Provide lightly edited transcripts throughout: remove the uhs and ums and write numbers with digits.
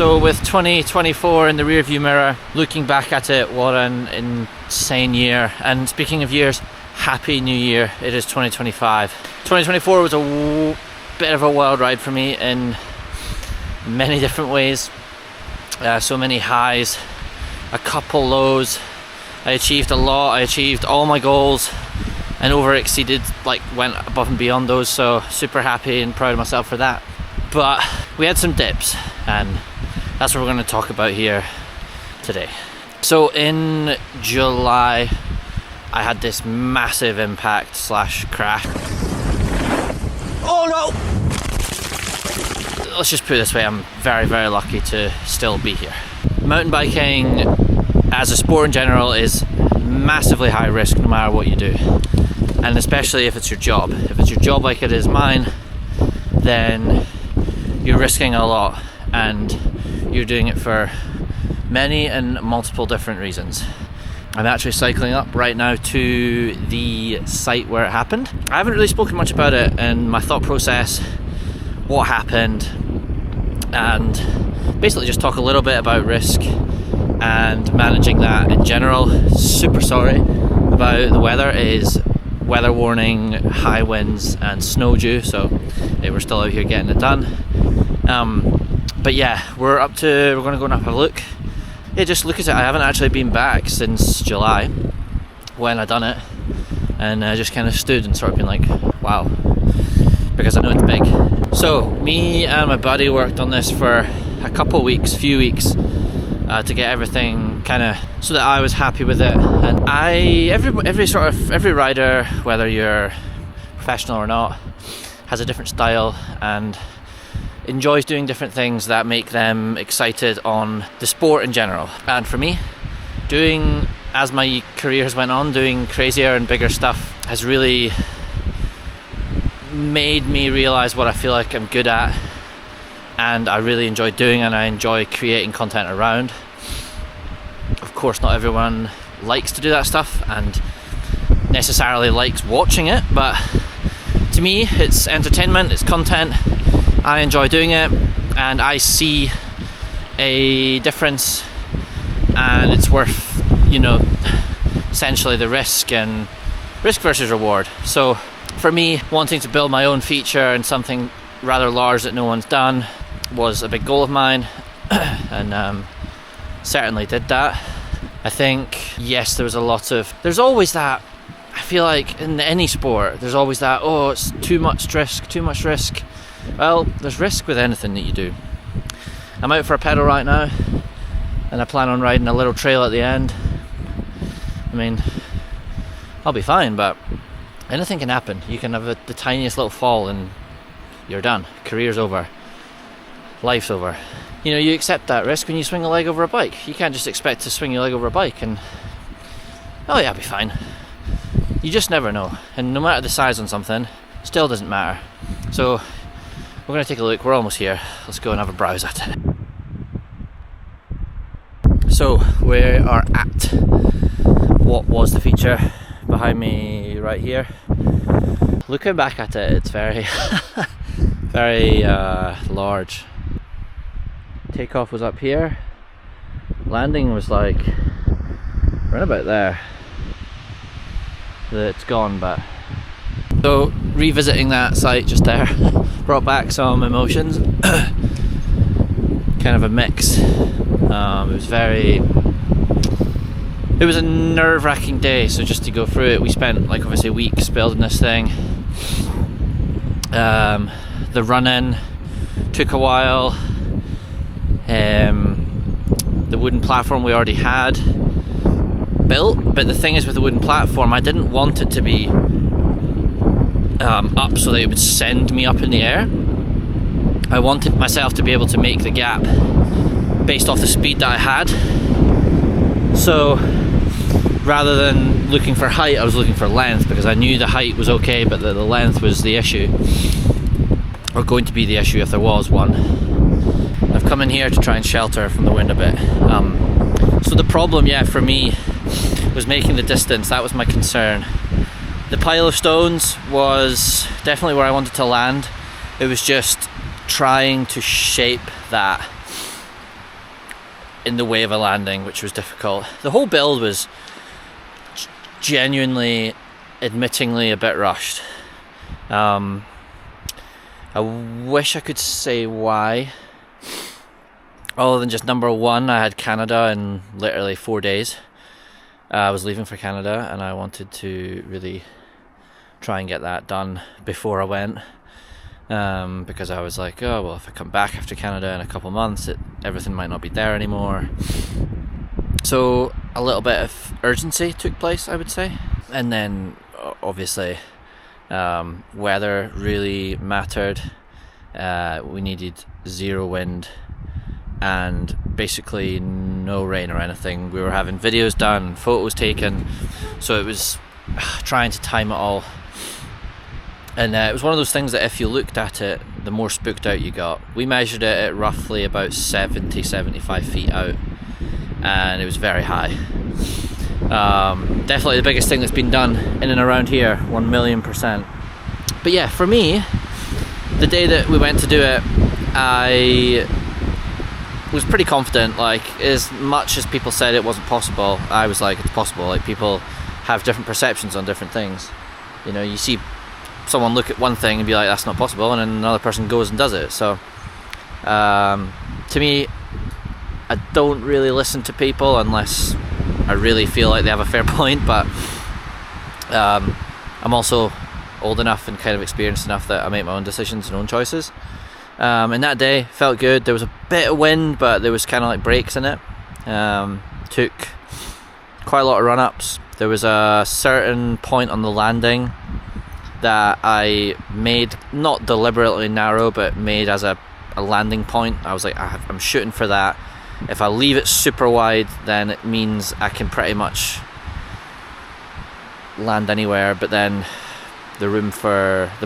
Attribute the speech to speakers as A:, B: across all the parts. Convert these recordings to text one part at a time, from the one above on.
A: So with 2024 in the rearview mirror, looking back at it, what an insane year. And speaking of years, happy new year. It is 2025. 2024 was a bit of a wild ride for me in many different ways. So many highs, a couple lows. I achieved a lot. I achieved all my goals and exceeded, went above and beyond those. So super happy and proud of myself for that. But we had some dips, and that's what we're going to talk about here today. So in July, I had this massive impact / crash. Oh no! Let's just put it this way, I'm very, very lucky to still be here. Mountain biking as a sport in general is massively high risk no matter what you do. And especially if it's your job. If it's your job like it is mine, then you're risking a lot and you're doing it for many and multiple different reasons. I'm actually cycling up right now to the site where it happened. I haven't really spoken much about it and my thought process, what happened, and basically just talk a little bit about risk and managing that in general. Super sorry about the weather. It is weather warning, high winds and snow due, so we're still out here getting it done. But yeah, we're going to go and have a look. Yeah, just look at it. I haven't actually been back since July when I done it, and I just kind of stood and sort of been like, wow, because I know it's big. So me and my buddy worked on this for a few weeks to get everything kind of so that I was happy with it. And every rider, whether you're professional or not, has a different style and enjoys doing different things that make them excited on the sport in general. And for me, as my career has went on, doing crazier and bigger stuff has really made me realize what I feel like I'm good at, and I really enjoy doing, and I enjoy creating content around. Of course, not everyone likes to do that stuff and necessarily likes watching it, but to me it's entertainment, it's content. I enjoy doing it and I see a difference, and it's worth, essentially the risk versus reward. So for me, wanting to build my own feature and something rather large that no one's done was a big goal of mine, and certainly did that. I think, yes, there's always that, I feel like in any sport, there's always that, oh, it's too much risk. Well, there's risk with anything that you do. I'm out for a pedal right now, and I plan on riding a little trail at the end. I mean, I'll be fine, but anything can happen. You can have the tiniest little fall and you're done. Career's over. Life's over. You accept that risk when you swing a leg over a bike. You can't just expect to swing your leg over a bike and, oh yeah, I'll be fine. You just never know. And no matter the size on something, still doesn't matter. So we're going to take a look. We're almost here. Let's go and have a browse at it. So we are at what was the feature behind me right here. Looking back at it, it's very very large. Takeoff was up here, landing was like right about there. It's gone, but so revisiting that site just there brought back some emotions. Kind of a mix. It was a nerve-wracking day, so just to go through it, we spent obviously weeks building this thing. The run-in took a while. The wooden platform we already had built, but the thing is with the wooden platform, I didn't want it to be up so that it would send me up in the air. I wanted myself to be able to make the gap based off the speed that I had. So rather than looking for height, I was looking for length, because I knew the height was okay, but the length was the issue, or going to be the issue if there was one. I've come in here to try and shelter from the wind a bit. So the problem, for me, was making the distance. That was my concern. The pile of stones was definitely where I wanted to land. It was just trying to shape that in the way of a landing, which was difficult. The whole build was genuinely, admittingly a bit rushed. I wish I could say why, other than just number one, I had Canada in literally 4 days. I was leaving for Canada and I wanted to really try and get that done before I went, because I was like, oh well, if I come back after Canada in a couple months, everything might not be there anymore. So a little bit of urgency took place, I would say. And then obviously weather really mattered. We needed zero wind and basically no rain or anything. We were having videos done, photos taken, so it was trying to time it all. And it was one of those things that if you looked at it, the more spooked out you got. We measured it at roughly about 70-75 feet out, and it was very high. Definitely the biggest thing that's been done in and around here, 1,000,000%. But yeah, for me, the day that we went to do it, I was pretty confident. Like, as much as people said it wasn't possible, I was like, it's possible. Like, people have different perceptions on different things. You know, you see someone look at one thing and be like, that's not possible, and then another person goes and does it. So to me, I don't really listen to people unless I really feel like they have a fair point. But I'm also old enough and kind of experienced enough that I make my own decisions and own choices. And that day felt good. There was a bit of wind, but there was kind of like breaks in it. Took quite a lot of run-ups. There was a certain point on the landing that I made, not deliberately narrow, but made as a landing point. I was like, I'm shooting for that. If I leave it super wide, then it means I can pretty much land anywhere, but then the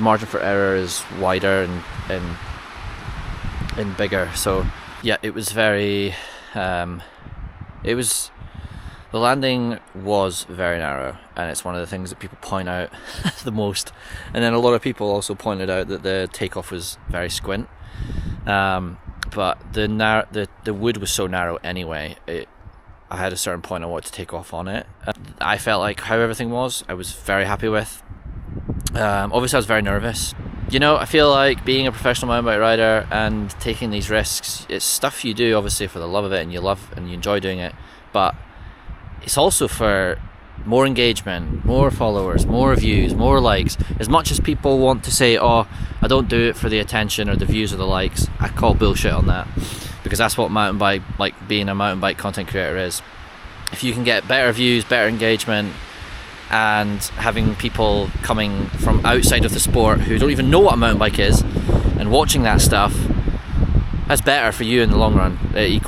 A: margin for error is wider and bigger. So yeah, it was very the landing was very narrow, and it's one of the things that people point out the most. And then a lot of people also pointed out that the takeoff was very squint, but the wood was so narrow anyway. I had a certain point I wanted to take off on it. I felt like how everything was, I was very happy with. Obviously I was very nervous. You know, I feel like being a professional mountain bike rider and taking these risks, it's stuff you do obviously for the love of it, and you love and you enjoy doing it, but it's also for more engagement, more followers, more views, more likes. As much as people want to say, oh, I don't do it for the attention or the views or the likes, I call bullshit on that, because that's what being a mountain bike content creator is. If you can get better views, better engagement, and having people coming from outside of the sport who don't even know what a mountain bike is and watching that stuff, that's better for you in the long run. It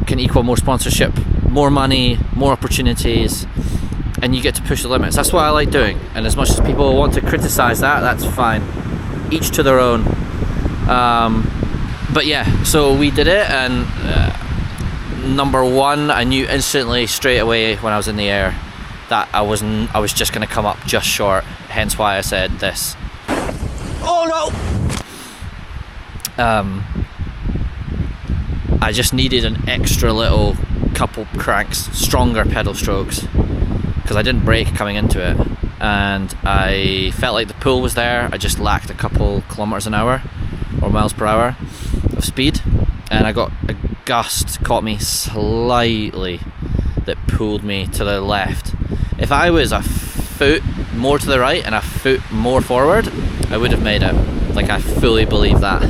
A: can equal more sponsorship, more money, more opportunities, and you get to push the limits. That's what I like doing. And as much as people want to criticize that, that's fine. Each to their own. But yeah, so we did it, and number one, I knew instantly straight away when I was in the air that I was just going to come up just short. Hence why I said this. Oh no! I just needed an extra little couple cranks, stronger pedal strokes, because I didn't brake coming into it, and I felt like the pull was there. I just lacked a couple kilometers an hour or miles per hour of speed, and I got a gust, caught me slightly, that pulled me to the left. If I was a foot more to the right and a foot more forward, I would have made it. Like, I fully believe that.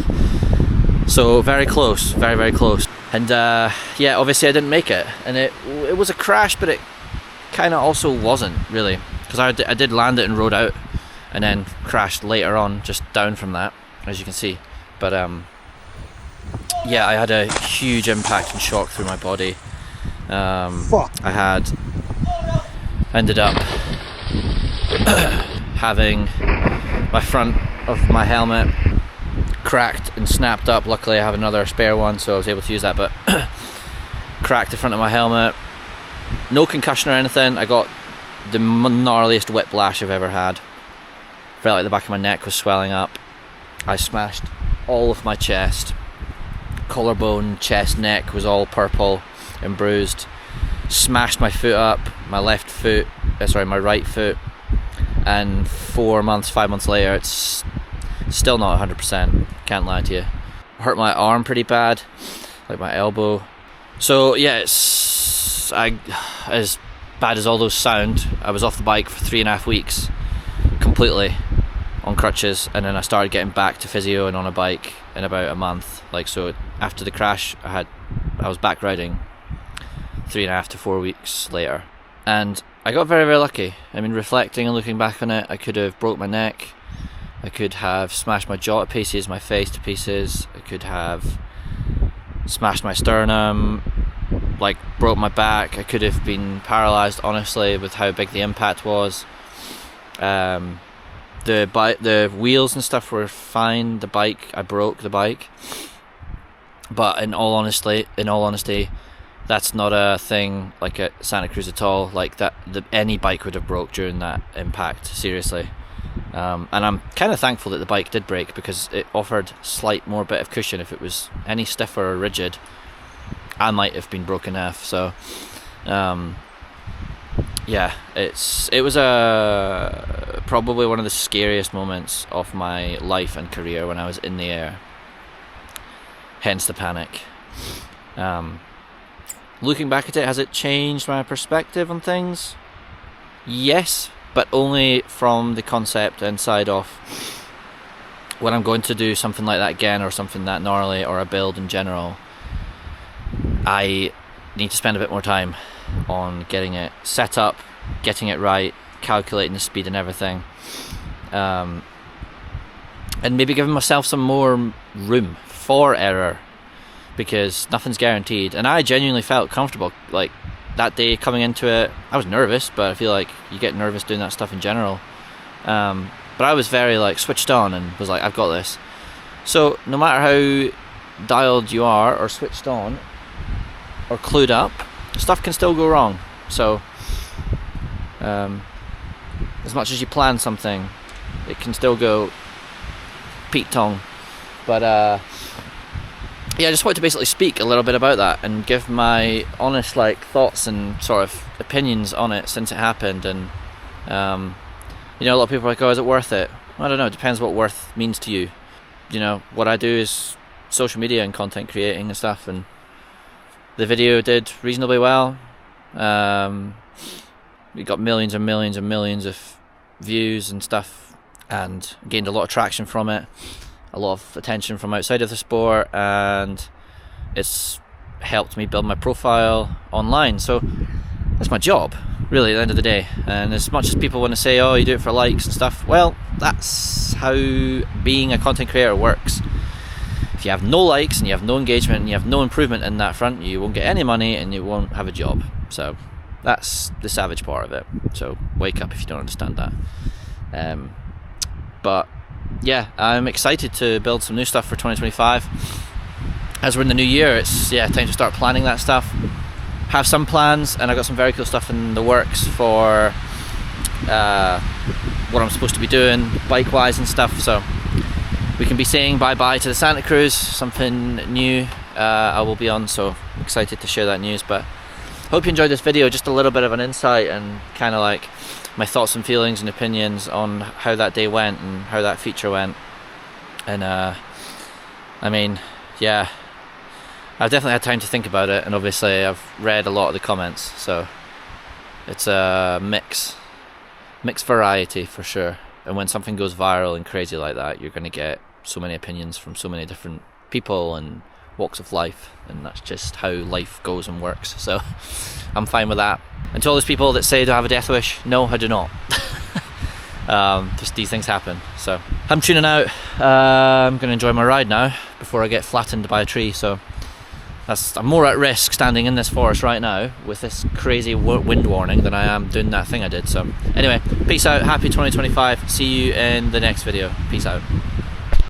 A: So very close, very, very close. And yeah, obviously I didn't make it, and it was a crash, but it kind of also wasn't really, because I did land it and rode out, and then crashed later on, just down from that, as you can see. But yeah, I had a huge impact and shock through my body. I ended up having my front of my helmet cracked and snapped up. Luckily I have another spare one, so I was able to use that, but cracked the front of my helmet. No concussion or anything. I got the gnarliest whiplash I've ever had. Felt like the back of my neck was swelling up. I smashed all of my chest. Collarbone, chest, neck was all purple. and bruised. Smashed my foot up, my right foot, and 5 months later, it's still not 100%, can't lie to you. Hurt my arm pretty bad, like my elbow. So yeah, it's as bad as all those sound. I was off the bike for 3.5 weeks, completely on crutches, and then I started getting back to physio and on a bike in about a month. Like, so after the crash, I was back riding 3.5 to 4 weeks later, and I got very, very lucky. I mean, reflecting and looking back on it, I could have broke my neck, I could have smashed my jaw to pieces, my face to pieces, I could have smashed my sternum, like broke my back, I could have been paralysed, honestly, with how big the impact was. The wheels and stuff were fine. I broke the bike, but in all honesty, that's not a thing like at Santa Cruz at all. Like that, any bike would have broke during that impact, seriously. And I'm kind of thankful that the bike did break, because it offered slight more bit of cushion. If it was any stiffer or rigid, I might have been broken off. So yeah, it was probably one of the scariest moments of my life and career when I was in the air, hence the panic. Looking back at it, has it changed my perspective on things? Yes, but only from the concept and side of when I'm going to do something like that again, or something that gnarly, or a build in general, I need to spend a bit more time on getting it set up, getting it right, calculating the speed and everything, and maybe giving myself some more room for error, because nothing's guaranteed. And I genuinely felt comfortable. Like that day coming into it, I was nervous, but I feel like you get nervous doing that stuff in general. But I was very like switched on and was like, I've got this. So no matter how dialed you are, or switched on, or clued up, stuff can still go wrong. So as much as you plan something, it can still go Pete Tong. But yeah, I just wanted to basically speak a little bit about that and give my honest thoughts and sort of opinions on it since it happened. And a lot of people are like, oh, is it worth it? I don't know, it depends what worth means to you. What I do is social media and content creating and stuff, and the video did reasonably well. We got millions and millions and millions of views and stuff, and gained a lot of traction from it, a lot of attention from outside of the sport, and it's helped me build my profile online. So that's my job, really, at the end of the day. And as much as people want to say, oh, you do it for likes and stuff, well, that's how being a content creator works. If you have no likes and you have no engagement and you have no improvement in that front, you won't get any money and you won't have a job. So that's the savage part of it. So wake up if you don't understand that. But yeah, I'm excited to build some new stuff for 2025. As we're in the new year, it's time to start planning that stuff. Have some plans, and I got some very cool stuff in the works for what I'm supposed to be doing bike wise and stuff. So we can be saying bye-bye to the Santa Cruz, something new I will be on, so excited to share that news. But hope you enjoyed this video, just a little bit of an insight and kind of like my thoughts and feelings and opinions on how that day went and how that feature went. And I mean, yeah, I've definitely had time to think about it, and obviously I've read a lot of the comments, so it's a mixed variety for sure. And when something goes viral and crazy like that, you're going to get so many opinions from so many different people and walks of life, and that's just how life goes and works. So I'm fine with that. And to all those people that say, do I have a death wish? No, I do not. Just these things happen. So I'm tuning out. I'm going to enjoy my ride now before I get flattened by a tree. So I'm more at risk standing in this forest right now with this crazy wind warning than I am doing that thing I did. So anyway, peace out, happy 2025, see you in the next video, peace out.